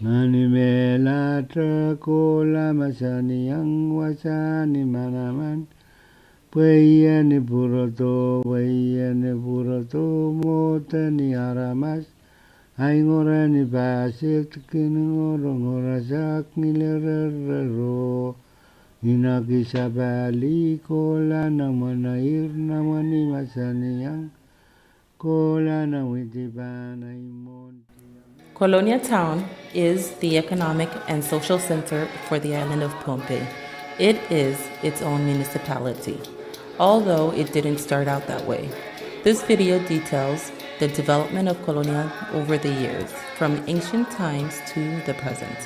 Manimela trakola masani yang wasani manaman. Puyani purato motani aramas. Aingorani basit kinororasak nilerero. Inakisabali kola namanair namani masani yang. Kola na witibana imon. Kolonia town is the economic and social center for the island of Pohnpei. It is its own municipality, although it didn't start out that way. This video details the development of Kolonia over the years, from ancient times to the present.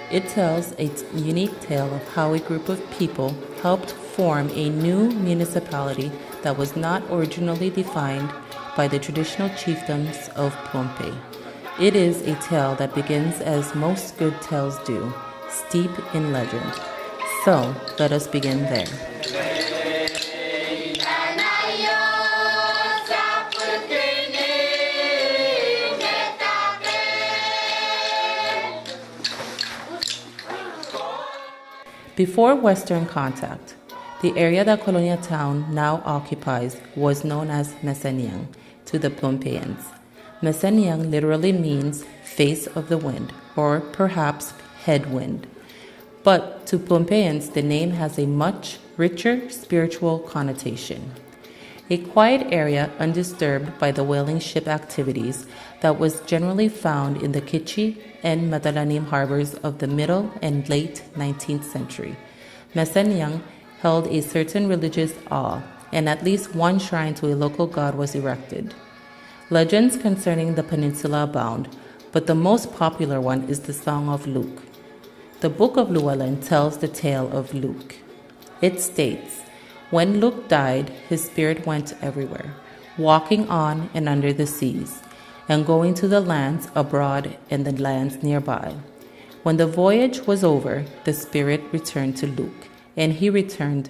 It tells a unique tale of how a group of people helped form a new municipality that was not originally defined by the traditional chiefdoms of Pohnpei. It is a tale that begins as most good tales do, steep in legend. So, let us begin there. Before Western contact, the area that Kolonia town now occupies was known as Meseniang to the Pohnpeians. Meseniang literally means face of the wind, or perhaps headwind. But to Pohnpeians, the name has a much richer spiritual connotation. A quiet area undisturbed by the whaling ship activities that was generally found in the Kichi and Madalanim harbors of the middle and late 19th century. Meseniang held a certain religious awe, and at least one shrine to a local god was erected. Legends concerning the peninsula abound, but the most popular one is the Song of Luke. The Book of Llewellyn tells the tale of Luke. It states, when Luke died, his spirit went everywhere, walking on and under the seas, and going to the lands abroad and the lands nearby. When the voyage was over, the spirit returned to Luke, and he returned